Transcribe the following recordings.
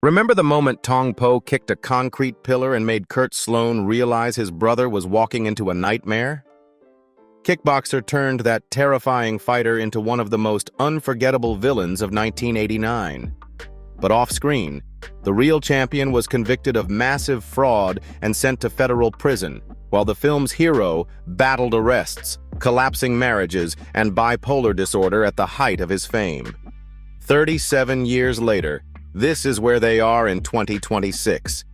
Remember the moment Tong Po kicked a concrete pillar and made Kurt Sloan realize his brother was walking into a nightmare? Kickboxer turned that terrifying fighter into one of the most unforgettable villains of 1989. But off-screen, the real champion was convicted of massive fraud and sent to federal prison, while the film's hero battled arrests, collapsing marriages, and bipolar disorder at the height of his fame. 37 years later, this is where they are in 2026.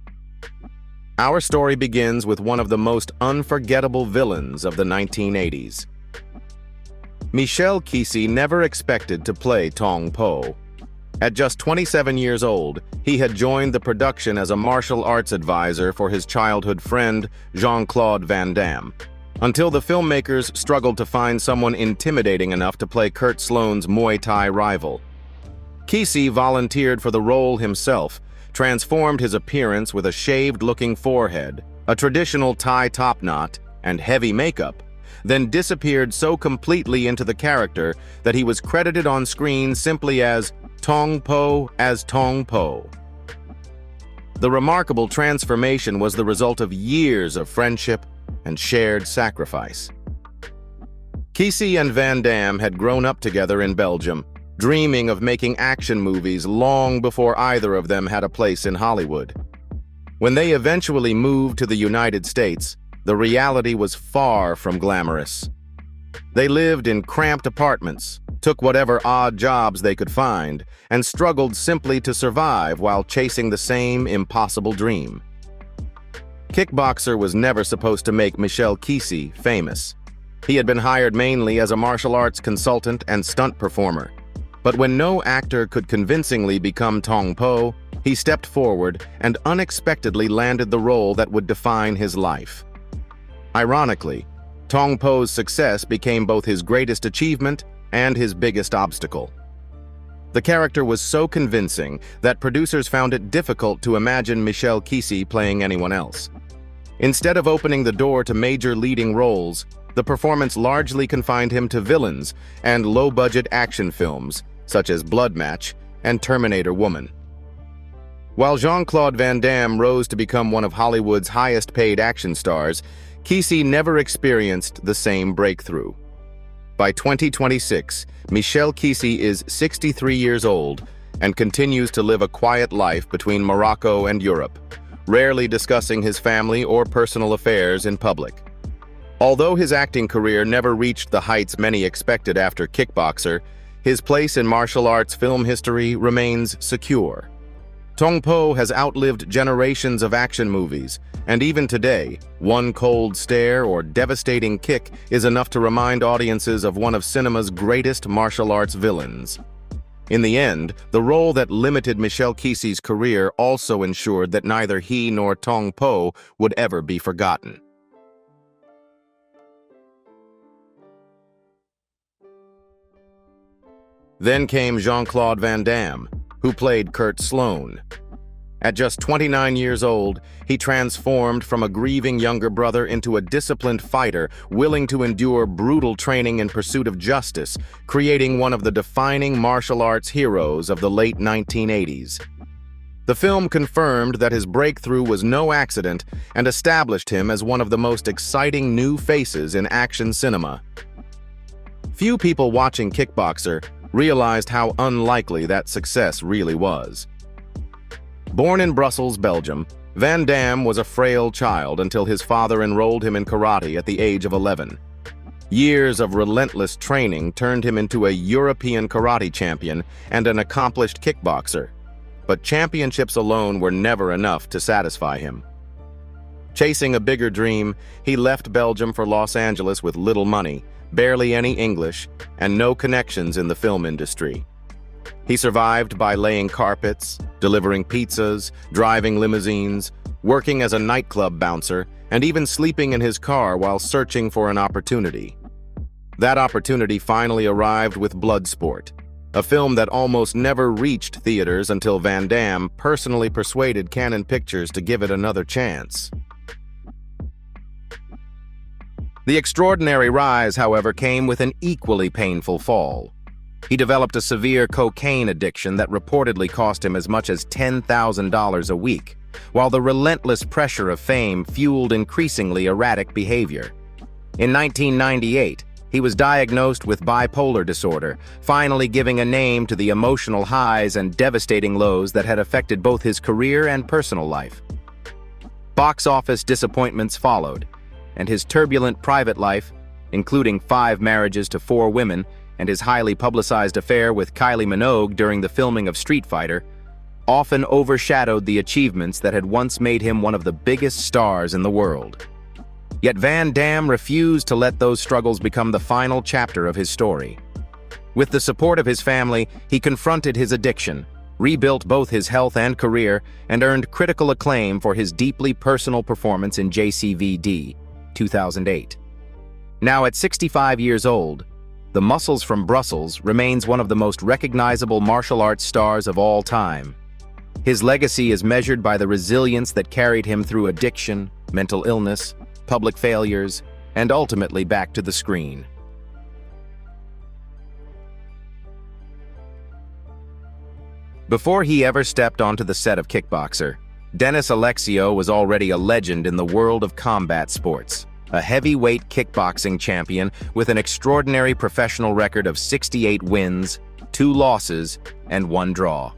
Our story begins with one of the most unforgettable villains of the 1980s. Michel Kisi never expected to play Tong Po. At just 27 years old, he had joined the production as a martial arts advisor for his childhood friend, Jean-Claude Van Damme, until the filmmakers struggled to find someone intimidating enough to play Kurt Sloan's Muay Thai rival. Kisi volunteered for the role himself, transformed his appearance with a shaved-looking forehead, a traditional Thai top knot, and heavy makeup, then disappeared so completely into the character that he was credited on screen simply as Tong Po. The remarkable transformation was the result of years of friendship and shared sacrifice. Kisi and Van Damme had grown up together in Belgium, dreaming of making action movies long before either of them had a place in Hollywood. When they eventually moved to the United States, the reality was far from glamorous. They lived in cramped apartments, took whatever odd jobs they could find, and struggled simply to survive while chasing the same impossible dream. Kickboxer was never supposed to make Michel Kisi famous. He had been hired mainly as a martial arts consultant and stunt performer. But when no actor could convincingly become Tong Po, he stepped forward and unexpectedly landed the role that would define his life. Ironically, Tong Po's success became both his greatest achievement and his biggest obstacle. The character was so convincing that producers found it difficult to imagine Michel Kisi playing anyone else. Instead of opening the door to major leading roles, the performance largely confined him to villains and low-budget action films, such as Blood Match and Terminator Woman. While Jean-Claude Van Damme rose to become one of Hollywood's highest-paid action stars, Kisi never experienced the same breakthrough. By 2026, Michel Kisi is 63 years old and continues to live a quiet life between Morocco and Europe, rarely discussing his family or personal affairs in public. Although his acting career never reached the heights many expected after Kickboxer, his place in martial arts film history remains secure. Tong Po has outlived generations of action movies, and even today, one cold stare or devastating kick is enough to remind audiences of one of cinema's greatest martial arts villains. In the end, the role that limited Michel Kisi's career also ensured that neither he nor Tong Po would ever be forgotten. Then came Jean-Claude Van Damme, who played Kurt Sloan. At just 29 years old, he transformed from a grieving younger brother into a disciplined fighter willing to endure brutal training in pursuit of justice, creating one of the defining martial arts heroes of the late 1980s. The film confirmed that his breakthrough was no accident and established him as one of the most exciting new faces in action cinema. Few people watching Kickboxer realized how unlikely that success really was. Born in Brussels, Belgium, Van Damme was a frail child until his father enrolled him in karate at the age of 11. Years of relentless training turned him into a European karate champion and an accomplished kickboxer, but championships alone were never enough to satisfy him. Chasing a bigger dream, he left Belgium for Los Angeles with little money, barely any English, and no connections in the film industry. He survived by laying carpets, delivering pizzas, driving limousines, working as a nightclub bouncer, and even sleeping in his car while searching for an opportunity. That opportunity finally arrived with Bloodsport, a film that almost never reached theaters until Van Damme personally persuaded Canon Pictures to give it another chance. The extraordinary rise, however, came with an equally painful fall. He developed a severe cocaine addiction that reportedly cost him as much as $10,000 a week, while the relentless pressure of fame fueled increasingly erratic behavior. In 1998, he was diagnosed with bipolar disorder, finally giving a name to the emotional highs and devastating lows that had affected both his career and personal life. Box office disappointments followed, and his turbulent private life, including 5 marriages to 4 women and his highly publicized affair with Kylie Minogue during the filming of Street Fighter, often overshadowed the achievements that had once made him one of the biggest stars in the world. Yet Van Damme refused to let those struggles become the final chapter of his story. With the support of his family, he confronted his addiction, rebuilt both his health and career, and earned critical acclaim for his deeply personal performance in JCVD, 2008. Now at 65 years old, the Muscles from Brussels remains one of the most recognizable martial arts stars of all time. His legacy is measured by the resilience that carried him through addiction, mental illness, public failures, and ultimately back to the screen. Before he ever stepped onto the set of Kickboxer, Dennis Alexio was already a legend in the world of combat sports, a heavyweight kickboxing champion with an extraordinary professional record of 68 wins, 2 losses, and 1 draw.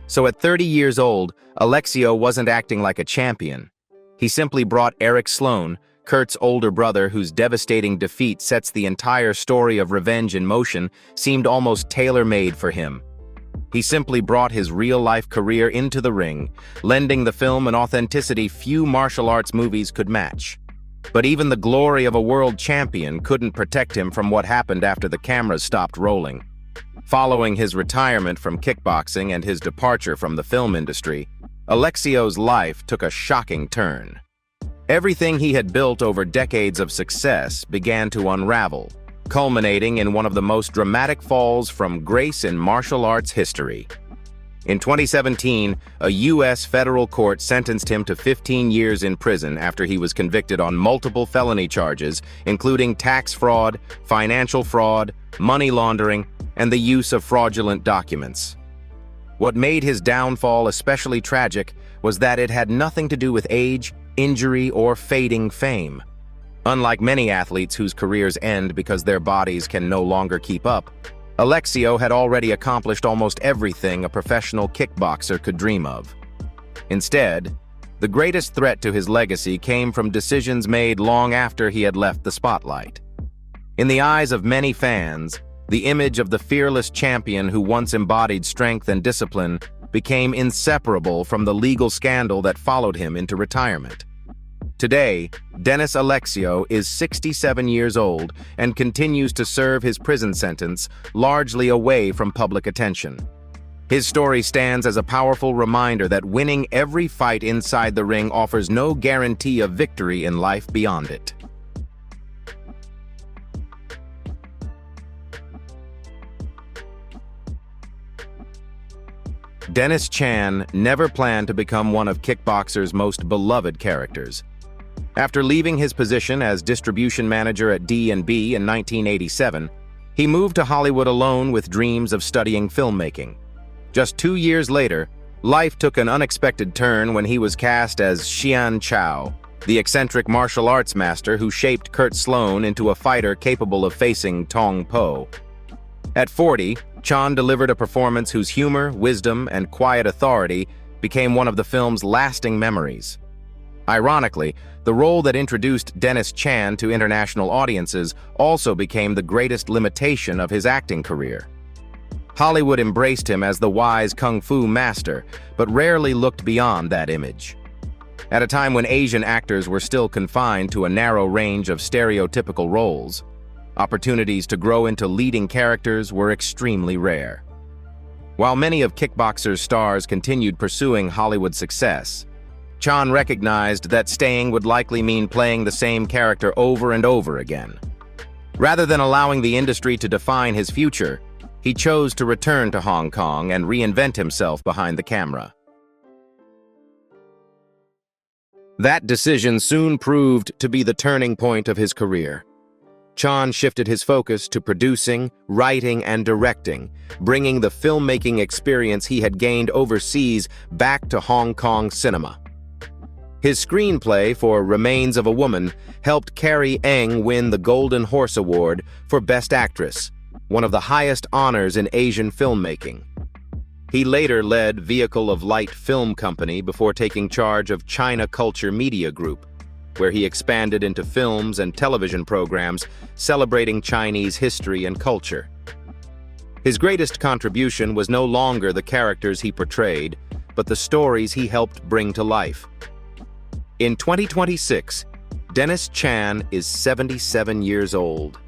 So at 30 years old, Alexio wasn't acting like a champion. He simply brought Eric Sloan, Kurt's older brother whose devastating defeat sets the entire story of revenge in motion, seemed almost tailor-made for him. He simply brought his real-life career into the ring, lending the film an authenticity few martial arts movies could match. But even the glory of a world champion couldn't protect him from what happened after the cameras stopped rolling. Following his retirement from kickboxing and his departure from the film industry, Alexio's life took a shocking turn. Everything he had built over decades of success began to unravel, culminating in one of the most dramatic falls from grace in martial arts history. In 2017, a U.S. federal court sentenced him to 15 years in prison after he was convicted on multiple felony charges, including tax fraud, financial fraud, money laundering, and the use of fraudulent documents. What made his downfall especially tragic was that it had nothing to do with age, injury, or fading fame. Unlike many athletes whose careers end because their bodies can no longer keep up, Alexio had already accomplished almost everything a professional kickboxer could dream of. Instead, the greatest threat to his legacy came from decisions made long after he had left the spotlight. In the eyes of many fans, the image of the fearless champion who once embodied strength and discipline became inseparable from the legal scandal that followed him into retirement. Today, Dennis Alexio is 67 years old and continues to serve his prison sentence largely away from public attention. His story stands as a powerful reminder that winning every fight inside the ring offers no guarantee of victory in life beyond it. Dennis Chan never planned to become one of kickboxer's most beloved characters. After leaving his position as distribution manager at D&B in 1987, he moved to Hollywood alone with dreams of studying filmmaking. Just 2 years later, life took an unexpected turn when he was cast as Xian Chow, the eccentric martial arts master who shaped Kurt Sloan into a fighter capable of facing Tong Po. At 40, Chan delivered a performance whose humor, wisdom, and quiet authority became one of the film's lasting memories. Ironically, the role that introduced Dennis Chan to international audiences also became the greatest limitation of his acting career. Hollywood embraced him as the wise kung fu master, but rarely looked beyond that image. At a time when Asian actors were still confined to a narrow range of stereotypical roles, opportunities to grow into leading characters were extremely rare. While many of kickboxer's stars continued pursuing Hollywood success, Chan recognized that staying would likely mean playing the same character over and over again. Rather than allowing the industry to define his future, he chose to return to Hong Kong and reinvent himself behind the camera. That decision soon proved to be the turning point of his career. Chan shifted his focus to producing, writing, and directing, bringing the filmmaking experience he had gained overseas back to Hong Kong cinema. His screenplay for Remains of a Woman helped Carrie Ng win the Golden Horse Award for Best Actress, one of the highest honors in Asian filmmaking. He later led Vehicle of Light Film Company before taking charge of China Culture Media Group, where he expanded into films and television programs celebrating Chinese history and culture. His greatest contribution was no longer the characters he portrayed, but the stories he helped bring to life. In 2026, Dennis Chan is 77 years old.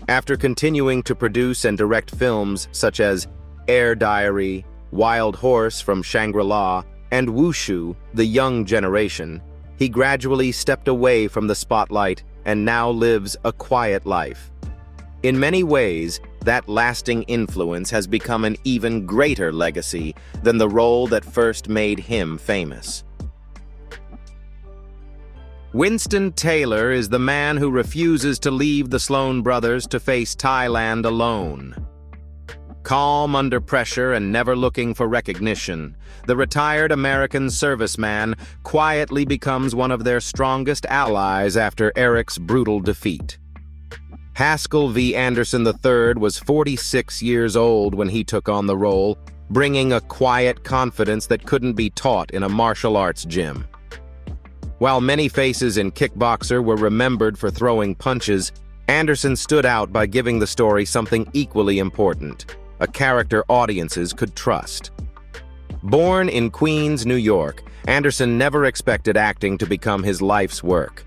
After continuing to produce and direct films such as Air Diary, Wild Horse from Shangri-La, and Wushu, The Young Generation, he gradually stepped away from the spotlight and now lives a quiet life. In many ways, that lasting influence has become an even greater legacy than the role that first made him famous. Winston Taylor is the man who refuses to leave the Sloan brothers to face Thailand alone. Calm under pressure and never looking for recognition, the retired American serviceman quietly becomes one of their strongest allies after Eric's brutal defeat. Haskell V. Anderson III was 46 years old when he took on the role, bringing a quiet confidence that couldn't be taught in a martial arts gym. While many faces in Kickboxer were remembered for throwing punches, Anderson stood out by giving the story something equally important: a character audiences could trust. Born in Queens, New York, Anderson never expected acting to become his life's work.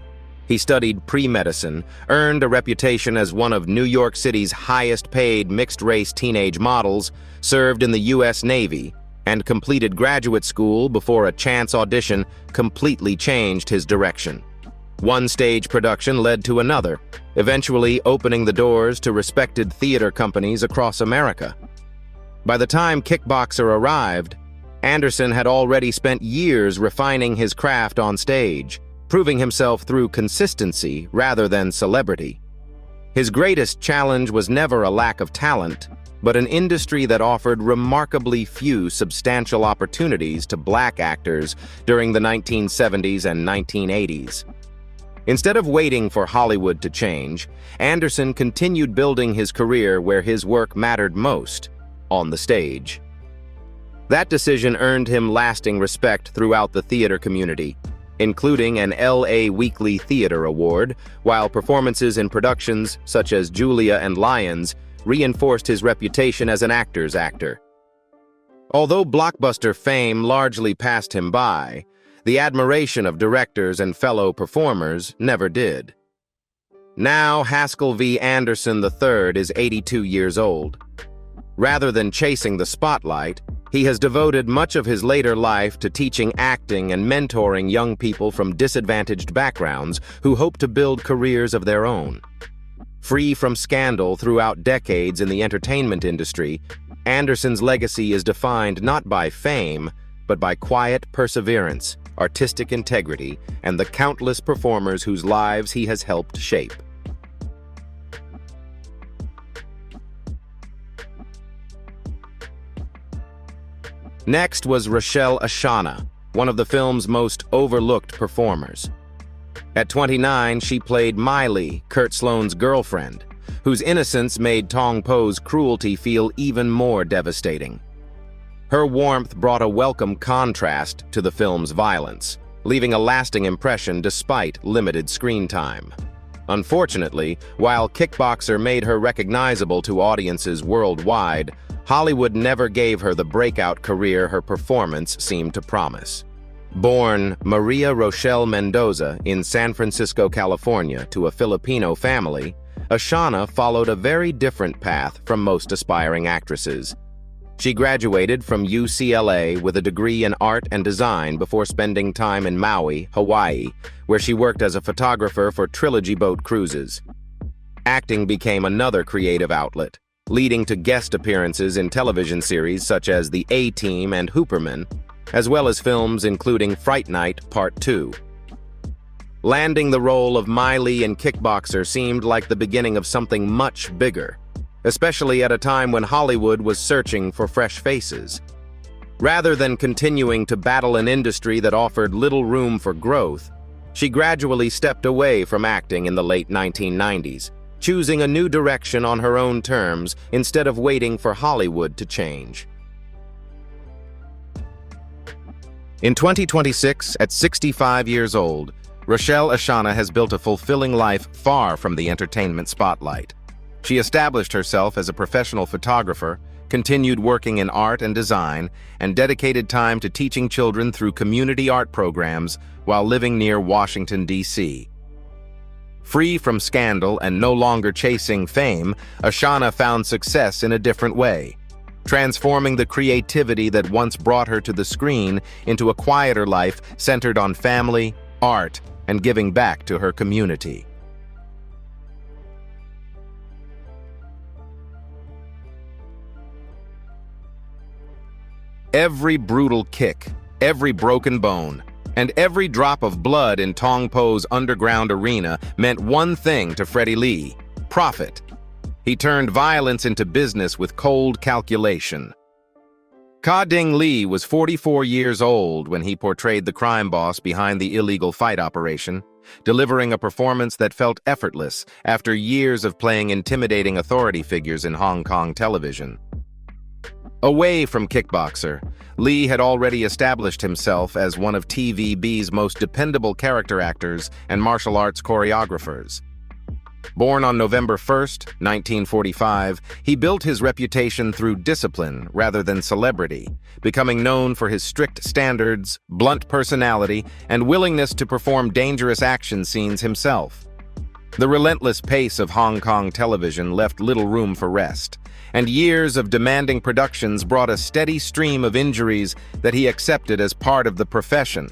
He studied pre-medicine, earned a reputation as one of New York City's highest-paid mixed-race teenage models, served in the U.S. Navy, and completed graduate school before a chance audition completely changed his direction. One stage production led to another, eventually opening the doors to respected theater companies across America. By the time Kickboxer arrived, Anderson had already spent years refining his craft on stage, proving himself through consistency rather than celebrity. His greatest challenge was never a lack of talent, but an industry that offered remarkably few substantial opportunities to black actors during the 1970s and 1980s. Instead of waiting for Hollywood to change, Anderson continued building his career where his work mattered most, on the stage. That decision earned him lasting respect throughout the theater community, including an LA Weekly Theater Award, while performances in productions such as Julia and Lions reinforced his reputation as an actor's actor. Although blockbuster fame largely passed him by, the admiration of directors and fellow performers never did. Now, Haskell V. Anderson III is 82 years old. Rather than chasing the spotlight, he has devoted much of his later life to teaching acting and mentoring young people from disadvantaged backgrounds who hope to build careers of their own. Free from scandal throughout decades in the entertainment industry, Anderson's legacy is defined not by fame, but by quiet perseverance, artistic integrity, and the countless performers whose lives he has helped shape. Next was Rochelle Ashana, one of the film's most overlooked performers. At 29, she played Miley, Kurt Sloan's girlfriend, whose innocence made Tong Po's cruelty feel even more devastating. Her warmth brought a welcome contrast to the film's violence, leaving a lasting impression despite limited screen time. Unfortunately, while Kickboxer made her recognizable to audiences worldwide, Hollywood never gave her the breakout career her performance seemed to promise. Born Maria Rochelle Mendoza in San Francisco, California, to a Filipino family, Ashana followed a very different path from most aspiring actresses. She graduated from UCLA with a degree in art and design before spending time in Maui, Hawaii, where she worked as a photographer for Trilogy Boat Cruises. Acting became another creative outlet, leading to guest appearances in television series such as The A-Team and Hooperman, as well as films including Fright Night Part 2. Landing the role of Mai Li in Kickboxer seemed like the beginning of something much bigger, especially at a time when Hollywood was searching for fresh faces. Rather than continuing to battle an industry that offered little room for growth, she gradually stepped away from acting in the late 1990s, choosing a new direction on her own terms instead of waiting for Hollywood to change. In 2026, at 65 years old, Rochelle Ashana has built a fulfilling life far from the entertainment spotlight. She established herself as a professional photographer, continued working in art and design, and dedicated time to teaching children through community art programs while living near Washington, D.C. Free from scandal and no longer chasing fame, Ashana found success in a different way, transforming the creativity that once brought her to the screen into a quieter life centered on family, art, and giving back to her community. Every brutal kick, every broken bone, and every drop of blood in Tong Po's underground arena meant one thing to Freddie Lee: profit. He turned violence into business with cold calculation. Ka-Ding Lee was 44 years old when he portrayed the crime boss behind the illegal fight operation, delivering a performance that felt effortless after years of playing intimidating authority figures in Hong Kong television. Away from Kickboxer, Lee had already established himself as one of TVB's most dependable character actors and martial arts choreographers. Born on November 1, 1945, he built his reputation through discipline rather than celebrity, becoming known for his strict standards, blunt personality, and willingness to perform dangerous action scenes himself. The relentless pace of Hong Kong television left little room for rest, and years of demanding productions brought a steady stream of injuries that he accepted as part of the profession.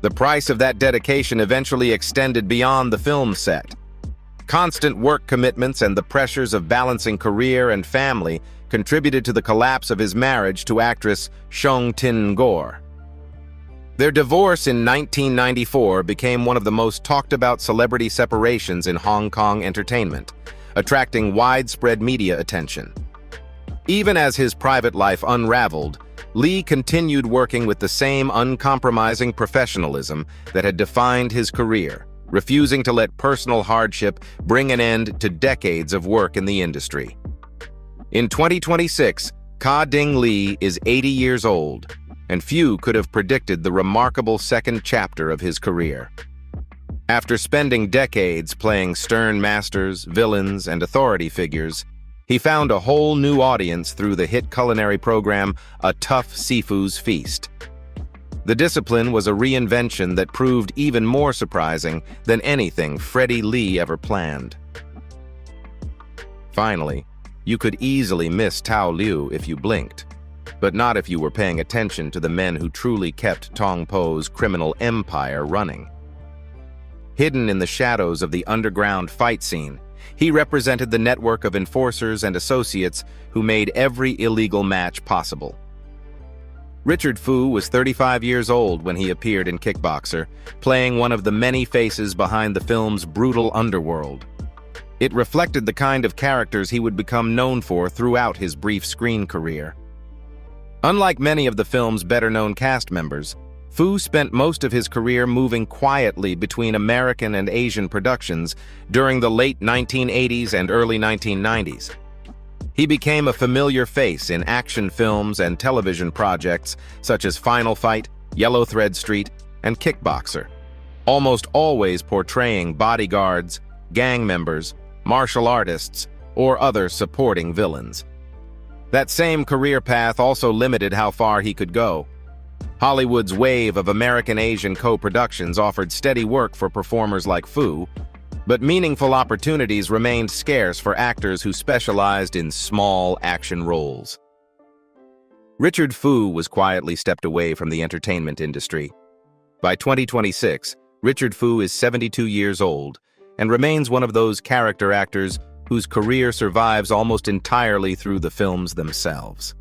The price of that dedication eventually extended beyond the film set. Constant work commitments and the pressures of balancing career and family contributed to the collapse of his marriage to actress Shong Tin-Gor. Their divorce in 1994 became one of the most talked-about celebrity separations in Hong Kong entertainment, attracting widespread media attention. Even as his private life unraveled, Lee continued working with the same uncompromising professionalism that had defined his career, refusing to let personal hardship bring an end to decades of work in the industry. In 2026, Ka-Ding Lee is 80 years old, and few could have predicted the remarkable second chapter of his career. After spending decades playing stern masters, villains, and authority figures, he found a whole new audience through the hit culinary program A Tough Sifu's Feast. The discipline was a reinvention that proved even more surprising than anything Freddie Lee ever planned. Finally, you could easily miss Tao Liu if you blinked, but not if you were paying attention to the men who truly kept Tong Po's criminal empire running. Hidden in the shadows of the underground fight scene, he represented the network of enforcers and associates who made every illegal match possible. Richard Fu was 35 years old when he appeared in Kickboxer, playing one of the many faces behind the film's brutal underworld. It reflected the kind of characters he would become known for throughout his brief screen career. Unlike many of the film's better-known cast members, Fu spent most of his career moving quietly between American and Asian productions during the late 1980s and early 1990s. He became a familiar face in action films and television projects such as Final Fight, Yellow Thread Street, and Kickboxer, almost always portraying bodyguards, gang members, martial artists, or other supporting villains. That same career path also limited how far he could go. Hollywood's wave of American-Asian co-productions offered steady work for performers like Fu, but meaningful opportunities remained scarce for actors who specialized in small action roles. Richard Fu was quietly stepped away from the entertainment industry. By 2026, Richard Fu is 72 years old and remains one of those character actors whose career survives almost entirely through the films themselves.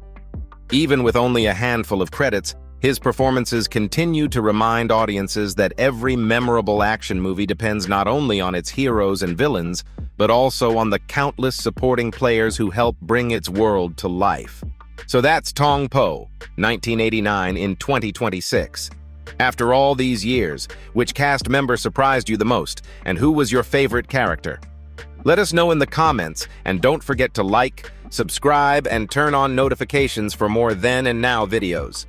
Even with only a handful of credits, His performances continue to remind audiences that every memorable action movie depends not only on its heroes and villains, but also on the countless supporting players who help bring its world to life. So that's Tong Po, 1989 in 2026. After all these years, which cast member surprised you the most, and who was your favorite character? Let us know in the comments, and don't forget to like, subscribe, and turn on notifications for more Then and Now videos.